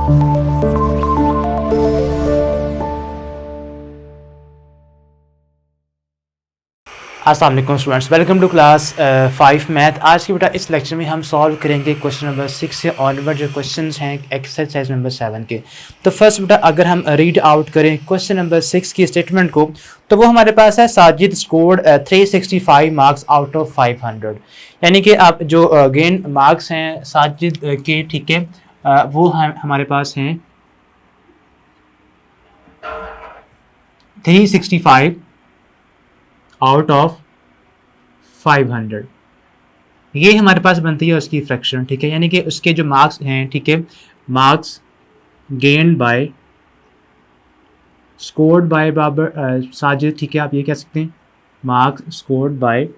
अस्सलाम वालेकुम students, welcome to class 5 math. आज की बेटा इस लेक्चर में हम सॉल्व करेंगे क्वेश्चन नंबर 6 से ऑनवर्ड जो क्वेश्चंस हैं एक्सरसाइज नंबर 7 के। तो फर्स्ट बेटा अगर हम रीड आउट करें क्वेश्चन नंबर 6 की स्टेटमेंट को, तो वो हमारे पास है Sajid scored 365 marks out of 500। यानी कि आप जो गेन मार्क्स हैं साजिद के, ठीक है, वो हमारे पास हैं 365 आउट ऑफ 500। ये हमारे पास बनती है उसकी फ्रैक्शन, ठीक है, यानी कि उसके जो मार्क्स हैं, ठीक है, marks gained by scored by Babar Sajid, ठीक है, आप ये कह सकते हैं मार्क्स स्कोर्ड बाय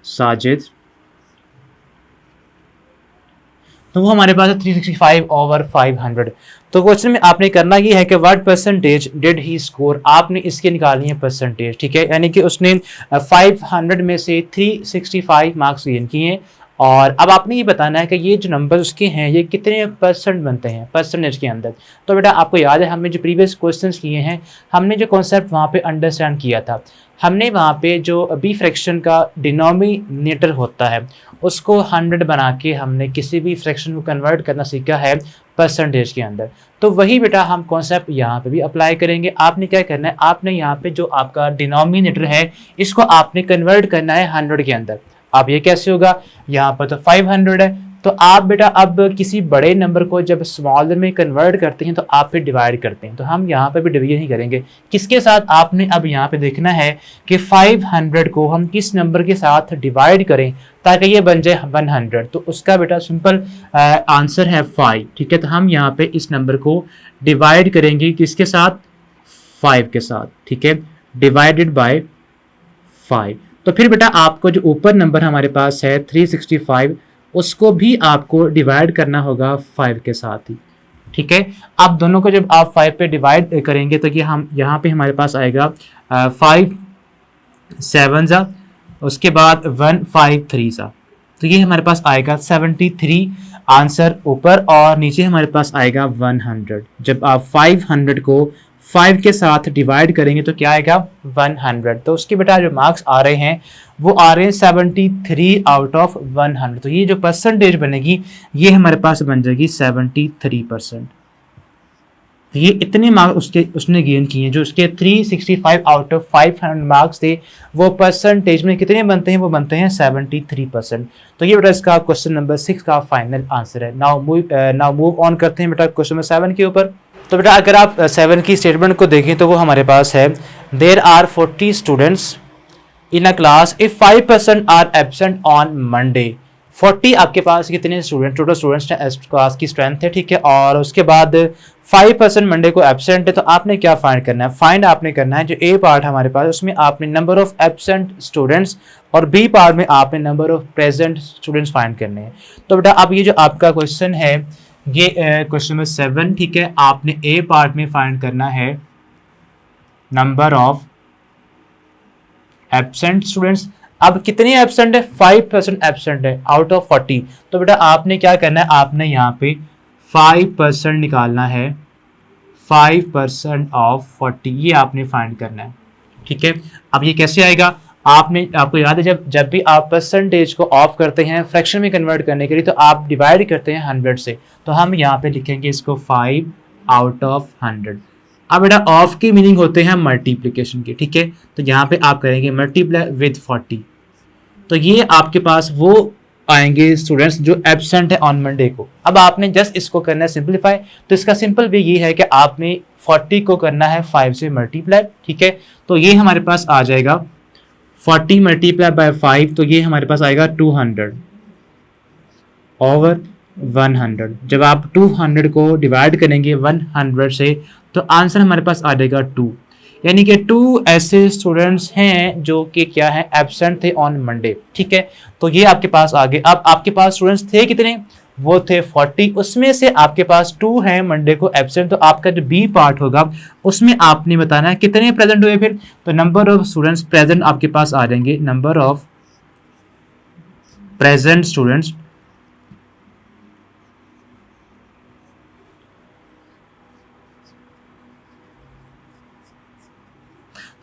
साजिद, तो वो हमारे पास है 365 ओवर 500। तो क्वेश्चन में आपने करना ये है कि what percentage did he score, आपने इसके निकालनी है परसेंटेज, ठीक है, यानी कि उसने 500 में से 365 मार्क्स गेन किए और अब आपने ये बताना है कि ये जो नंबर उसके हैं ये कितने परसेंट बनते हैं परसेंटेज के अंदर। तो बेटा आपको याद है हमने जो प्रीवियस क्वेश्चंस किए हैं, हमने जो कॉन्सेप्ट वहाँ पे अंडरस्टैंड किया था, हमने वहाँ पे जो बी फ्रैक्शन का डिनोमिनेटर होता है उसको 100 बना के हमने किसी भी फ्रैक्शन को कन्वर्ट करना सीखा है परसेंटेज के अंदर। तो वही बेटा हम कॉन्सेप्ट यहाँ पे भी अप्लाई करेंगे। आपने क्या करना है, आपने यहाँ पे जो आपका डिनोमिनेटर है इसको आपने कन्वर्ट करना है 100 के अंदर। अब ये कैसे होगा, यहाँ पर तो 500 है, तो आप बेटा अब किसी बड़े नंबर को जब स्मॉलर में कन्वर्ट करते हैं तो आप फिर डिवाइड करते हैं, तो हम यहाँ पे भी डिवीजन ही करेंगे। किसके साथ, आपने अब यहाँ पे देखना है कि 500 को हम किस नंबर के साथ डिवाइड करें ताकि ये बन जाए 100। तो उसका बेटा सिंपल आंसर है 5, ठीक है। तो हम यहाँ पे इस नंबर को डिवाइड करेंगे किसके साथ, 5 के साथ, ठीक है, डिवाइडेड बाय 5। तो फिर बेटा आपको जो ऊपर नंबर हमारे पास है 365 उसको भी आपको डिवाइड करना होगा 5 के साथ ही, ठीक है। अब दोनों को जब आप 5 पे डिवाइड करेंगे तो ये हम यहाँ पे हमारे पास आएगा 5 7 ज़ा, उसके बाद 1 5 3 ज़ा, तो ये हमारे पास आएगा 73 आंसर ऊपर और नीचे हमारे पास आएगा 100। जब आप 500 को 5 के साथ डिवाइड करेंगे तो क्या आएगा 100। तो उसके बेटा जो मार्क्स आ रहे हैं वो आ रहे हैं 73 आउट ऑफ 100। तो ये जो परसेंटेज बनेगी ये हमारे पास बन जाएगी 73%। तो ये इतने मार्क्स उसने गेन किए हैं, जो उसके 365 आउट ऑफ 500 मार्क्स थे वो परसेंटेज में कितने बनते हैं, वो बनते हैं 73%। तो ये बेटा इसका क्वेश्चन नंबर 6 का फाइनल आंसर है। नाउ मूव ऑन करते हैं बेटा क्वेश्चन नंबर 7 के ऊपर। तो बेटा अगर आप 7 की स्टेटमेंट को देखें तो वो हमारे पास है there are 40 students in a class if 5% are absent on Monday. 40 आपके पास कितने स्टूडेंट, टोटल स्टूडेंट्स क्लास की स्ट्रेंथ है, ठीक है, और उसके बाद 5% मंडे को एब्सेंट है। तो आपने क्या फाइंड करना है, फाइंड आपने करना है जो ए पार्ट हमारे पास उसमें आपने नंबर ऑफ एब्सेंट स्टूडेंट्स और बी पार्ट में आपने number of present students find करने हैं। तो बेटा अब ये जो आपका क्वेश्चन है ये क्वेश्चन नंबर 7, ठीक है, आपने ए पार्ट में फाइंड करना है नंबर ऑफ एब्सेंट स्टूडेंट्स। अब कितने एब्सेंट है, 5% एब्सेंट है आउट ऑफ 40। तो बेटा आपने क्या करना है, आपने यहाँ पे 5% निकालना है, 5% ऑफ 40 ये आपने फाइंड करना है, ठीक है। अब ये कैसे आएगा, आपको याद है जब भी आप परसेंटेज को ऑफ करते हैं फ्रैक्शन में कन्वर्ट करने के लिए तो आप डिवाइड करते हैं 100 से। तो हम यहाँ पे लिखेंगे इसको 5 आउट ऑफ 100। अब बेटा ऑफ की मीनिंग होते हैं मल्टीप्लिकेशन के, ठीक है, तो यहाँ पे आप करेंगे मल्टीप्लाई विद 40। तो ये आपके पास वो आएंगे स्टूडेंट्स जो एब्सेंट है ऑन मंडे को। अब आपने जस्ट इसको करना है सिंपलीफाई, तो इसका सिंपल वे ये है कि आपने 40 को करना है 5 से मल्टीप्लाई, ठीक है। तो ये हमारे पास आ जाएगा 40 मल्टीप्लाई बाय 5, तो ये हमारे पास आएगा 200 ओवर 100। जब आप 200 को डिवाइड करेंगे 100 से तो आंसर हमारे पास आ जाएगा 2, यानी कि 2 ऐसे स्टूडेंट्स हैं जो कि क्या है एब्सेंट थे ऑन मंडे, ठीक है। तो ये आपके पास आ गए। अब आपके पास स्टूडेंट्स थे कितने, वो थे 40, उसमें से आपके पास 2 हैं मंडे को एब्सेंट। तो आपका जो बी पार्ट होगा उसमें आपने बताना है कितने प्रेजेंट हुए। फिर तो नंबर ऑफ स्टूडेंट्स प्रेजेंट आपके पास आ जाएंगे, नंबर ऑफ प्रेजेंट स्टूडेंट्स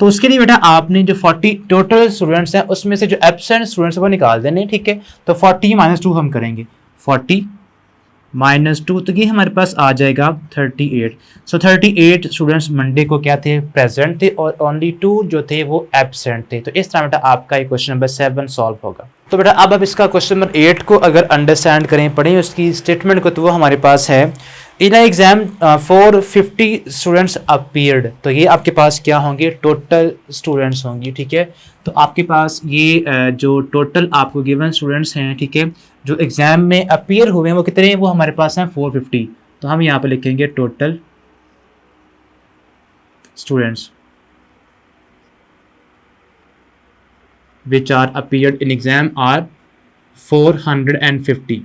तो उसके लिए बेटा आपने जो 40 टोटल स्टूडेंट्स हैं उसमें से जो एब्सेंट स्टूडेंट्स वो निकाल देने, ठीक है। तो 40 माइनस 2 हम करेंगे, 40 माइनस 2, तो ये हमारे पास आ जाएगा 38। सो 38 स्टूडेंट्स मंडे को क्या थे, प्रेजेंट थे, और ओनली 2 जो थे वो एब्सेंट थे। तो इस तरह बेटा आपका ये क्वेश्चन नंबर 7 सॉल्व होगा। तो बेटा अब इसका क्वेश्चन नंबर 8 को अगर अंडरस्टैंड करें, पढ़ें उसकी स्टेटमेंट को, तो वो हमारे पास है इन एग्जाम 450 स्टूडेंट्स अपीयर्ड। तो ये आपके पास क्या होंगे, टोटल स्टूडेंट्स होंगी, ठीक है। तो आपके पास ये जो टोटल आपको गिवन स्टूडेंट्स हैं, ठीक है, जो एग्जाम में अपीयर हुए हैं वो कितने हैं, वो हमारे पास हैं 450। तो हम यहाँ पे लिखेंगे total students which are appeared in exam are 450।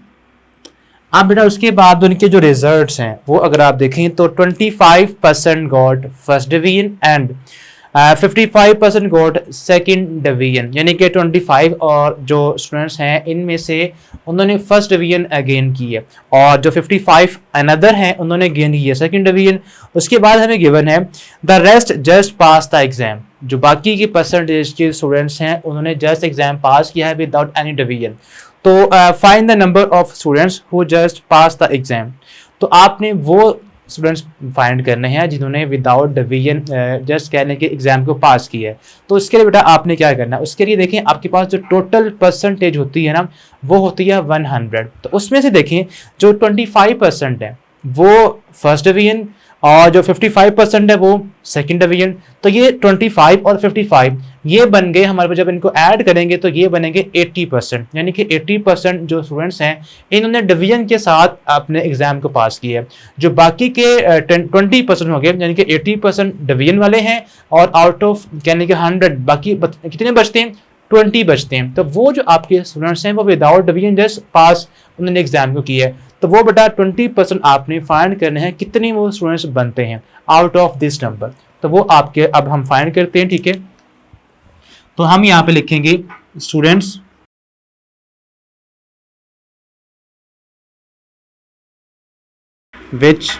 अब बेटा उसके बाद उनके जो रिजल्ट्स हैं वो अगर आप देखें तो 25% got first division and 55% got second division, यानी कि 25 और जो स्टूडेंट्स हैं इनमें से उन्होंने फर्स्ट डिवीजन गेन की है, और जो 55 अनदर हैं उन्होंने गेन की है सेकंड डिवीजन। उसके बाद हमें गिवन है the rest just pass the exam, जो बाकी की परसेंटेज के स्टूडेंट्स हैं उन्होंने जस्ट एग्जाम पास किया है विदाउट एनी डिवीजन। तो find the number of students who just pass the exam. तो आपने वो स्टूडेंट्स फाइंड करने हैं जिन्होंने विदाउट डिवीजन जस्ट कहने के एग्जाम को पास किया है। तो उसके लिए बेटा आपने क्या करना है, उसके लिए देखें आपके पास जो टोटल परसेंटेज होती है ना वो होती है 100। तो उसमें से देखें जो 25% है वो फर्स्ट डिवीजन और जो 55% है वो सेकंड डिवीजन। तो ये 25 और 55 ये बन गए हमारे पास, जब इनको ऐड करेंगे तो ये बनेंगे 80%, यानी कि 80% जो स्टूडेंट्स हैं इन्होंने डिवीजन के साथ अपने एग्जाम को पास किया है। जो बाकी के 20% हो गए, यानी कि 80% डिवीजन वाले हैं, और आउट ऑफ यानी कि 100 बाकी कितने बचते हैं, 20 बचते हैं। तो वो जो आपके स्टूडेंट्स हैं वो विदाउट डिवीजन जस्ट पास उन्होंने एग्जाम को किया है। तो वो बेटा 20% आपने फाइंड करने हैं कितने वो स्टूडेंट्स बनते हैं आउट ऑफ दिस नंबर। तो वो आपके अब हम फाइंड करते हैं, ठीक है। तो हम यहाँ पे लिखेंगे स्टूडेंट्स विच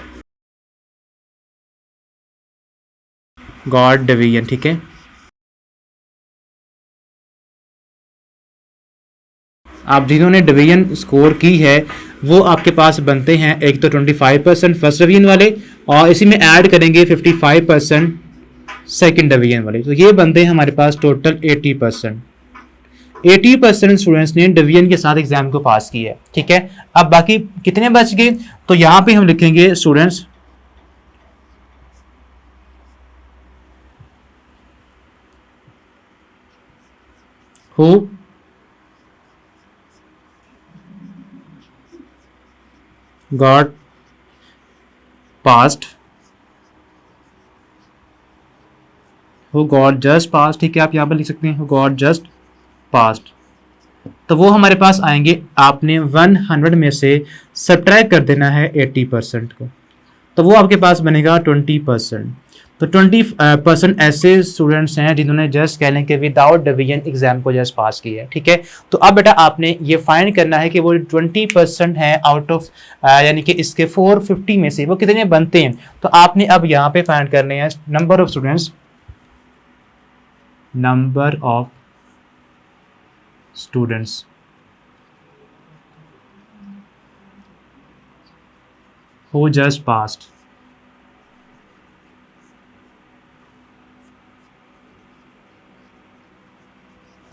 गॉट डिवीजन, ठीक है। आप जिन्होंने डिवीजन स्कोर की है वो आपके पास बनते हैं, एक तो 25% फर्स्ट डिवीजन वाले और इसी में ऐड करेंगे 55% सेकंड डिवीजन वाले। तो ये बनते हैं हमारे पास टोटल 80%। 80% स्टूडेंट्स ने डिवीजन के साथ एग्जाम को पास किया है, ठीक है। अब बाकी कितने बच गए, तो यहाँ पे हम लिखेंगे students who got passed, who got just pass, ठीक है। आप यहाँ पर लिख सकते हैं हु गॉट जस्ट पास्ड। तो वो हमारे पास आएंगे, आपने 100 में से सब्ट्रैक्ट कर देना है 80% को, तो वो आपके पास बनेगा 20%। तो 20% ऐसे स्टूडेंट्स हैं जिन्होंने जस्ट कह लें कि विदाउट डिवीजन एग्जाम को जस्ट पास किया है, ठीक है। तो अब बेटा आपने ये फाइंड करना है कि वो 20% है आउट ऑफ यानी कि इसके 450 में से वो कितने बनते हैं। तो आपने अब यहाँ पे फाइंड करने हैं number of students, number of students who just passed.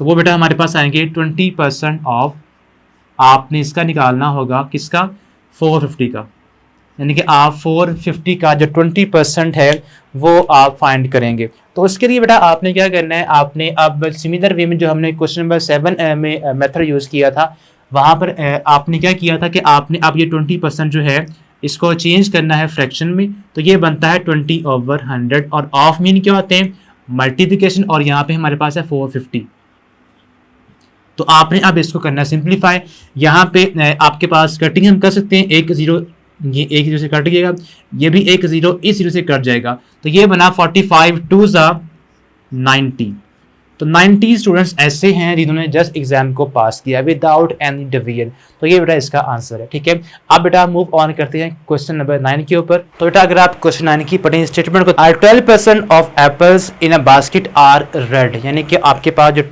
तो वो बेटा हमारे पास आएंगे 20% ऑफ, आपने इसका निकालना होगा किसका, 450 का, यानी कि आप 450 का जो 20% है वो आप फाइंड करेंगे। तो उसके लिए बेटा आपने क्या करना है, आपने अब सिमिलर वे में जो हमने क्वेश्चन नंबर 7 में मेथड यूज़ किया था वहाँ पर आपने क्या किया था कि आपने अब ये 20% जो है इसको चेंज करना है फ्रैक्शन में। तो ये बनता है 20/100 और ऑफ मीन क्या होते हैं, मल्टीप्लिकेशन, और यहाँ पे हमारे पास है 450। तो आपने अब इसको करना सिंप्लीफाई। यहाँ पे आपके पास कटिंग हम कर सकते हैं, एक जीरो ये एक जीरो से कट गएगा, ये भी एक जीरो इस जीरो से कट जाएगा। तो ये बना 45 2 ज़ा 90, तो 90 स्टूडेंट्स ऐसे हैं जिन्होंने जस्ट एग्जाम को पास किया विदाउट एनी डिवीजन। तो ये बेटा इसका आंसर है, ठीक है। अब बेटा मूव ऑन करते हैं क्वेश्चन नंबर 9 के ऊपर। तो बेटा अगर आप क्वेश्चन 9 की पढ़ें स्टेटमेंट को, 12% of apples in a basket are red, यानी कि आपके पास जो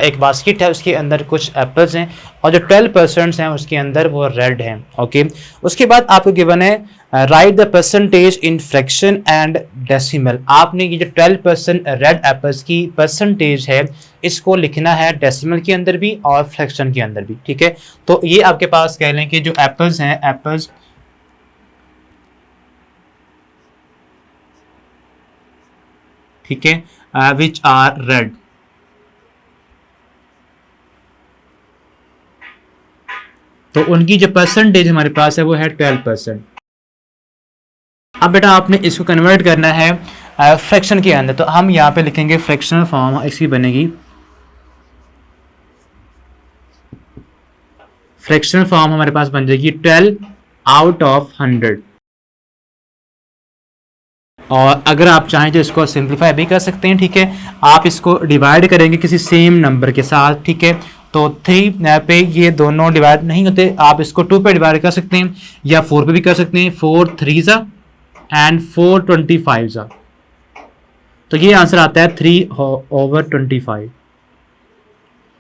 एक बास्केट है उसके अंदर कुछ एप्पल्स हैं और जो 12% हैं उसके अंदर वो रेड हैं, ओके। उसके बाद आपको गिवन है right the percentage in fraction and decimal. आपने ये जो 12% रेड एप्पल्स की परसेंटेज है इसको लिखना है डेसिमल के अंदर भी और फ्रैक्शन के अंदर भी, ठीक है। तो ये आपके पास कह लें कि जो एप्पल्स हैं, एप्पल्स ठीक है, विच आर रेड, तो उनकी जो परसेंटेज हमारे पास है वो है 12%। अब बेटा आपने इसको कन्वर्ट करना है फ्रैक्शन के अंदर, तो हम यहाँ पे लिखेंगे फ्रैक्शनल फॉर्म इसकी बनेगी, फ्रैक्शनल फॉर्म हमारे पास बन जाएगी 12 आउट ऑफ 100। और अगर आप चाहें तो इसको सिंप्लीफाई भी कर सकते हैं, ठीक है। आप इसको डिवाइड करेंगे किसी सेम नंबर के साथ, ठीक है। तो 3 पे ये दोनों डिवाइड नहीं होते, आप इसको 2 पे डिवाइड कर सकते हैं या 4 पे भी कर सकते हैं, 4 3 ज़ा एंड 4 25 ज़ा। तो ये आंसर आता है 3/25,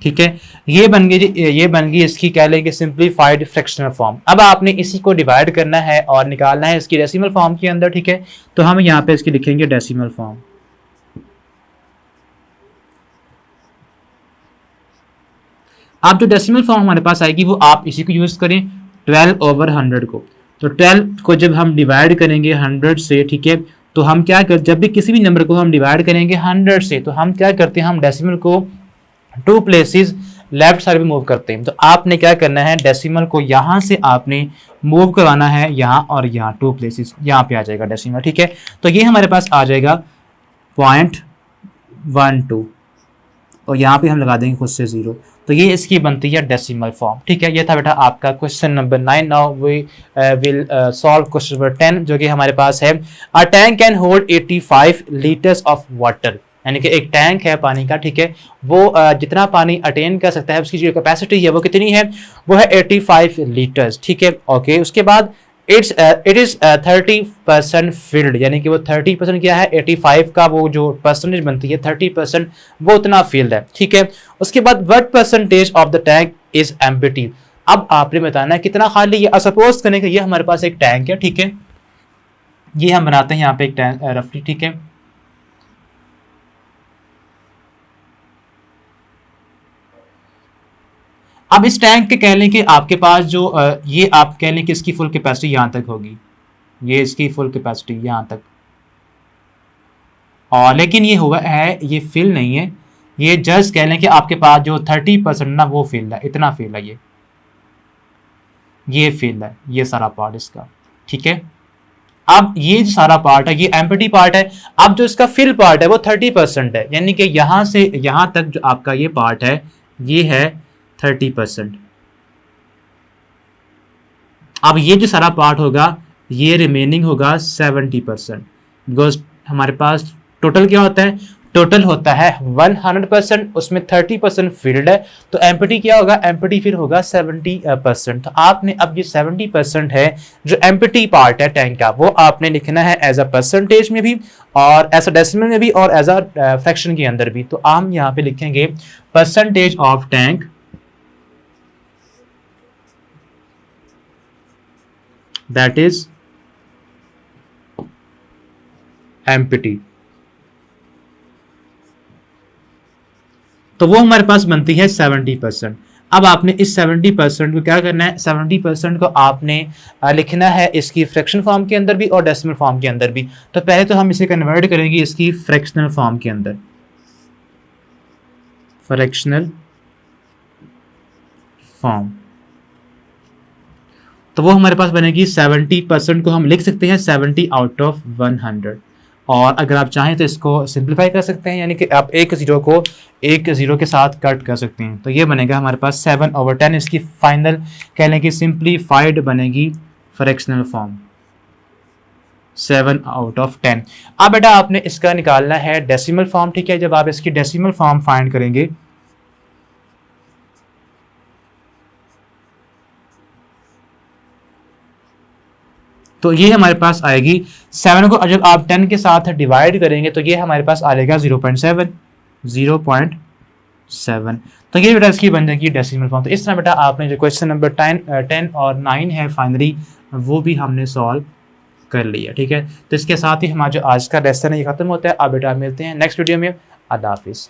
ठीक है। ये बन गई इसकी कह लेंगे सिंप्लीफाइड फ्रैक्शनल फॉर्म। अब आपने इसी को डिवाइड करना है और निकालना है इसकी डेसिमल फॉर्म के अंदर, ठीक है। तो हम यहाँ पे इसकी लिखेंगे डेसिमल फॉर्म। अब जो डेसिमल फॉर्म हमारे पास आएगी वो आप इसी को यूज करें 12/100 को। तो 12 को जब हम डिवाइड करेंगे 100 से, ठीक है, तो हम क्या कर, जब भी किसी भी नंबर को हम डिवाइड करेंगे 100 से, तो हम क्या करते हैं, हम डेसिमल को 2 प्लेसेस लेफ्ट साइड में मूव करते हैं। तो आपने क्या करना है, डेसिमल को यहाँ से आपने मूव करवाना है यहाँ और यहाँ 2 प्लेसेस, यहाँ पे आ जाएगा डेसिमल, ठीक है। तो ये हमारे पास आ जाएगा 0.12 और यहाँ पे हम लगा देंगे खुद से 0। तो ये इसकी बनती है डेसिमल फॉर्म, ठीक है। ये था बेटा आपका question number 9। Now we will solve question number 10 जो कि हमारे पास है। A tank can hold 85 litres of water, यानी कि एक टैंक है पानी का, ठीक है, वो जितना पानी अटेन कर सकता है उसकी जो कैपेसिटी है वो कितनी है, वो है 85 लीटर्स, ठीक है, ओके। उसके बाद इट इज 30% फिल्ड, यानी कि वो 30% क्या है, 85 का वो जो परसेंटेज बनती है 30% वो उतना फील्ड है, ठीक है। उसके बाद what percentage of the tank is empty. अब आपने बताना है कितना खाली है। सपोज करें कि ये हमारे पास एक टैंक है, ठीक है, ये हम बनाते हैं यहाँ पे एक टैंक रफली, ठीक है। अब इस टैंक के कह लें कि आपके पास जो ये आप कह लें कि इसकी फुल कैपेसिटी यहाँ तक होगी, ये इसकी फुल कैपेसिटी यहाँ तक, और लेकिन ये हुआ है ये फिल नहीं है, ये जस्ट कह लें कि आपके पास जो 30% ना वो फिल है, इतना फिल है, ये फिल है, ये सारा पार्ट इसका, ठीक है। अब ये जो सारा पार्ट है ये एम्प्टी पार्ट है। अब जो इसका फिल पार्ट है वो 30% है, यानी कि यहाँ से यहाँ तक जो आपका ये पार्ट है ये है 30%। अब ये जो सारा पार्ट होगा ये रिमेनिंग होगा 70%, बिकॉज हमारे पास टोटल क्या होता है, टोटल होता है 100%, उसमें 30% फील्ड है, तो एम्प्टी क्या होगा, एम्प्टी फिर होगा 70%। तो आपने अब ये 70% है जो एम्प्टी पार्ट है टैंक का, वो आपने लिखना है एज अ परसेंटेज में भी और एज अ डेसिमल में भी और एज अ फ्रैक्शन के अंदर भी। तो हम यहाँ पे लिखेंगे percentage of tank that is empty। तो वो हमारे पास बनती है 70%। अब आपने इस 70% को क्या करना है, 70% को आपने लिखना है इसकी फ्रैक्शन फॉर्म के अंदर भी और डेसिमल फॉर्म के अंदर भी। तो पहले तो हम इसे कन्वर्ट करेंगे इसकी फ्रैक्शनल फॉर्म के अंदर, फ्रैक्शनल फॉर्म। तो वो हमारे पास बनेगी 70% को हम लिख सकते हैं 70 आउट ऑफ 100। और अगर आप चाहें तो इसको सिंप्लीफाई कर सकते हैं, यानी कि आप एक जीरो को एक जीरो के साथ कट कर सकते हैं। तो ये बनेगा हमारे पास 7/10, इसकी फाइनल कह लें कि सिंप्लीफाइड बनेगी फ्रैक्शनल फॉर्म, 7/10। अब बेटा आपने इसका निकालना है डेसिमल फॉर्म, ठीक है। जब आप इसकी डेसिमल फॉर्म फाइंड करेंगे तो ये हमारे पास आएगी 7 को जब आप 10 के साथ डिवाइड करेंगे तो ये हमारे पास आ जाएगा 0.7। तो ये बेटा इसकी बन जाएगी डेसिमल फॉर्म। तो इस तरह बेटा आपने जो क्वेश्चन नंबर 10 और 9 है फाइनली वो भी हमने सॉल्व कर लिया, ठीक है। तो इसके साथ ही हमारा जो आज का लेसन है ये खत्म होता है। अब बेटा मिलते हैं नेक्स्ट वीडियो में। अल्लाह हाफिज़।